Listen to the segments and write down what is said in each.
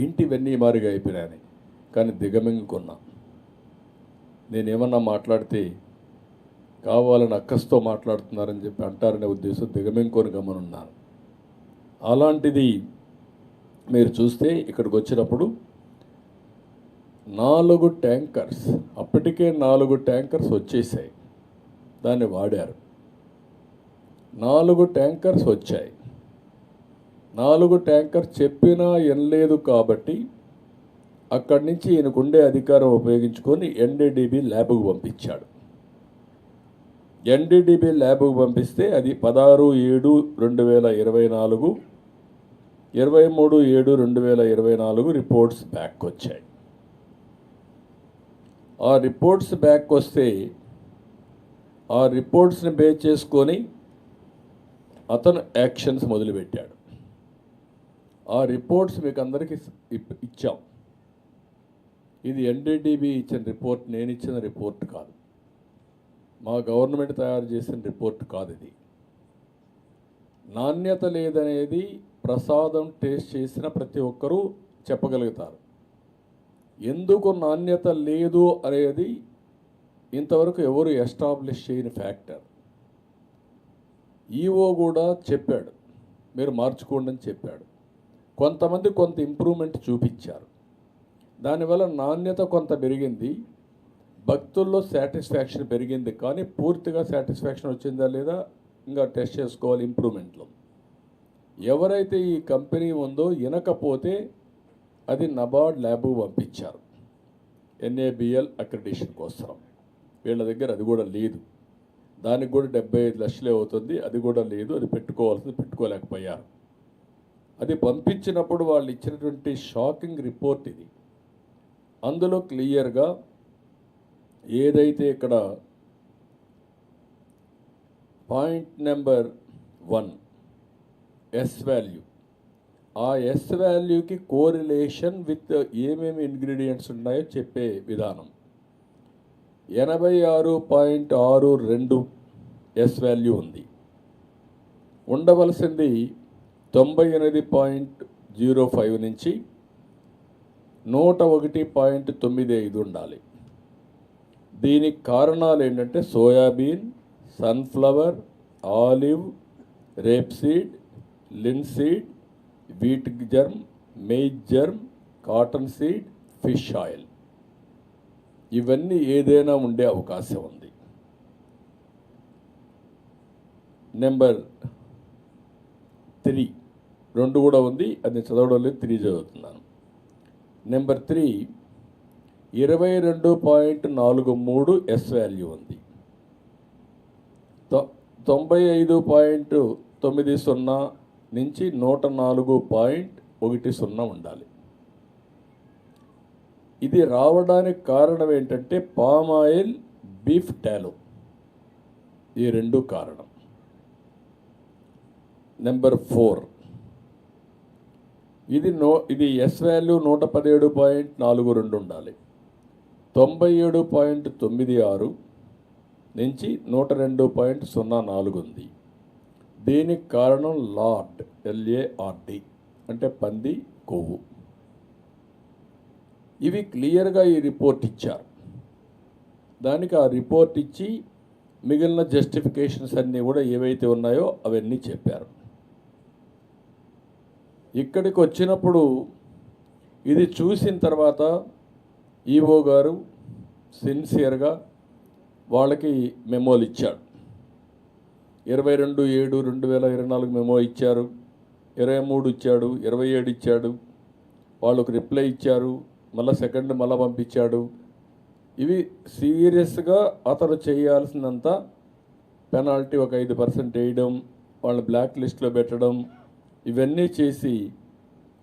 ఏంటి ఇవన్నీ మారిగా అయిపోయినాయని. కానీ దిగమింగుకున్నా. నేనేమన్నా మాట్లాడితే కావాలని అక్కస్తో మాట్లాడుతున్నారని చెప్పి అంటారనే ఉద్దేశం దిగమింగుకొని గమనున్నాను. అలాంటిది మీరు చూస్తే ఇక్కడికి వచ్చినప్పుడు 4 ట్యాంకర్స్, అప్పటికే 4 ట్యాంకర్స్ వచ్చేసాయి, దాన్ని వాడారు. 4 ట్యాంకర్స్ వచ్చాయి. 4 ట్యాంకర్ చెప్పినా వినలేదు కాబట్టి అక్కడి నుంచి ఈయనకుండే అధికారం ఉపయోగించుకొని ఎన్డీడీబీ ల్యాబ్కు పంపించాడు. ఎన్డీడీబీ ల్యాబ్కు పంపిస్తే అది 16/7/2024, 23/7/2024 రిపోర్ట్స్ బ్యాక్ వచ్చాయి. ఆ రిపోర్ట్స్ బ్యాక్ వస్తే ఆ రిపోర్ట్స్ని బేస్ చేసుకొని అతను యాక్షన్స్ మొదలుపెట్టాడు. ఆ రిపోర్ట్స్ మీకు అందరికీ ఇచ్చాం. ఇది ఎన్డీడీబీ ఇచ్చిన రిపోర్ట్, నేను ఇచ్చిన రిపోర్ట్ కాదు, మా గవర్నమెంట్ తయారు చేసిన రిపోర్ట్ కాదు. ఇది నాణ్యత లేదనేది ప్రసాదం టేస్ట్ చేసిన ప్రతి ఒక్కరూ చెప్పగలుగుతారు. ఎందుకు నాణ్యత లేదు అనేది ఇంతవరకు ఎవరు ఎస్టాబ్లిష్ చేయని ఫ్యాక్టర్. ఈఓ కూడా చెప్పాడు, మీరు మార్చుకోండి అని చెప్పాడు. కొంతమంది కొంత ఇంప్రూవ్మెంట్ చూపించారు. దానివల్ల నాణ్యత కొంత పెరిగింది, భక్తుల్లో సాటిస్ఫాక్షన్ పెరిగింది. కానీ పూర్తిగా సాటిస్ఫాక్షన్ వచ్చిందా లేదా ఇంకా టెస్ట్ చేసుకోవాలి ఇంప్రూవ్మెంట్లో. ఎవరైతే ఈ కంపెనీ ఉందో వినకపోతే అది నబార్డ్ ల్యాబ్కు పంపించారు ఎన్ఏబిఎల్ అక్రిడిషన్ కోసం. వీళ్ళ దగ్గర అది కూడా లేదు. దానికి కూడా 75 లక్షలే అవుతుంది. అది కూడా లేదు. అది పెట్టుకోవాల్సింది పెట్టుకోలేకపోయారు. అది పంపించినప్పుడు వాళ్ళు ఇచ్చినటువంటి షాకింగ్ రిపోర్ట్ ఇది. అందులో క్లియర్గా ఏదైతే ఇక్కడ పాయింట్ నెంబర్ 1 ఎస్ వాల్యూ, ఆ ఎస్ వాల్యూకి కోరిలేషన్ విత్ ఏమేమి ఇంగ్రీడియంట్స్ ఉన్నాయో చెప్పే విధానం. 86.62 ఎస్ వాల్యూ ఉంది. ఉండవలసింది 98.05 నుంచి 101.95 ఉండాలి. దీనికి కారణాలు ఏంటంటే soybean, sunflower, olive, rapeseed, linseed, wheat germ, maize germ, cotton seed, fish oil. ఇవన్నీ ఏదైనా ఉండే అవకాశం ఉంది. నెంబర్ 3 2 కూడా ఉంది, అది చదవడం లేదు, 3 చదువుతున్నాను. నెంబర్ 3 22.43 ఎస్ వాల్యూ ఉంది. 95.90 నుంచి 104.10 ఉండాలి. ఇది రావడానికి కారణం ఏంటంటే పామ్ ఆయిల్, బీఫ్ టాలో, ఈ 2 కారణం. నెంబర్ 4 ఇది ఎస్ వాల్యూ 117.42 ఉండాలి. 97.96 నుంచి 102.04 ఉంది. దీనికి కారణం లార్డ్, LARD అంటే పంది కొవ్వు. ఇవి క్లియర్గా ఈ రిపోర్ట్ ఇచ్చారు. దానికి ఆ రిపోర్ట్ ఇచ్చి మిగిలిన జస్టిఫికేషన్స్ అన్నీ కూడా ఏవైతే ఉన్నాయో అవన్నీ చెప్పారు. ఇక్కడికి వచ్చినప్పుడు ఇది చూసిన తర్వాత ఈఓ గారు సిన్సియర్గా వాళ్ళకి మెమోలు ఇచ్చాడు. 22/7/2024 మెమో ఇచ్చారు, 23 ఇచ్చాడు, 27 ఇచ్చాడు. వాళ్ళకు రిప్లై ఇచ్చారు, మళ్ళీ సెకండ్ మళ్ళీ పంపించాడు. ఇవి సీరియస్గా అతను చేయాల్సినంత పెనాల్టీ ఒక 5% వేయడం, వాళ్ళని బ్లాక్ లిస్ట్లో పెట్టడం, ఇవన్నీ చేసి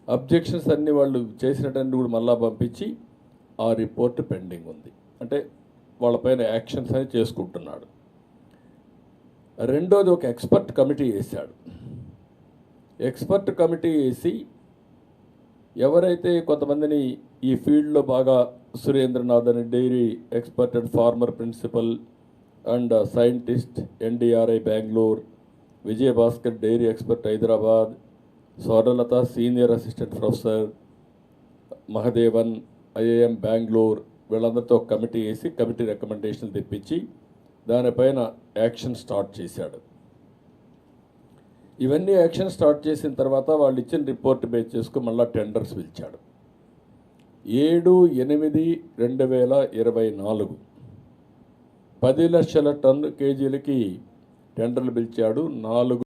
అబ్జెక్షన్స్ అన్నీ వాళ్ళు చేసినట్టు కూడా మళ్ళా పంపించి ఆ రిపోర్ట్ పెండింగ్ ఉంది. అంటే వాళ్ళపైన యాక్షన్స్ అని చేసుకుంటున్నాడు. రెండోది ఒక ఎక్స్పర్ట్ కమిటీ వేశాడు. ఎక్స్పర్ట్ కమిటీ వేసి ఎవరైతే కొంతమందిని ఈ ఫీల్డ్లో బాగా సురేంద్రనాథ్ అని dairy expert and former principal and scientist NDRI Bengaluru, Vijayabhaskar dairy expert Hyderabad, Swarnalatha senior assistant professor, Mahadevan, IIM Bengaluru వీళ్ళందరితో ఒక కమిటీ వేసి కమిటీ రికమెండేషన్లు తెప్పించి దానిపైన యాక్షన్ స్టార్ట్ చేశాడు. ఇవన్నీ యాక్షన్ స్టార్ట్ చేసిన తర్వాత వాళ్ళు ఇచ్చిన రిపోర్ట్ బేస్ చేసుకుని మళ్ళీ టెండర్స్ పిలిచాడు. 7/8/2024 10 లక్షల టన్ను కేజీలకి టెండర్లు పిలిచాడు. 4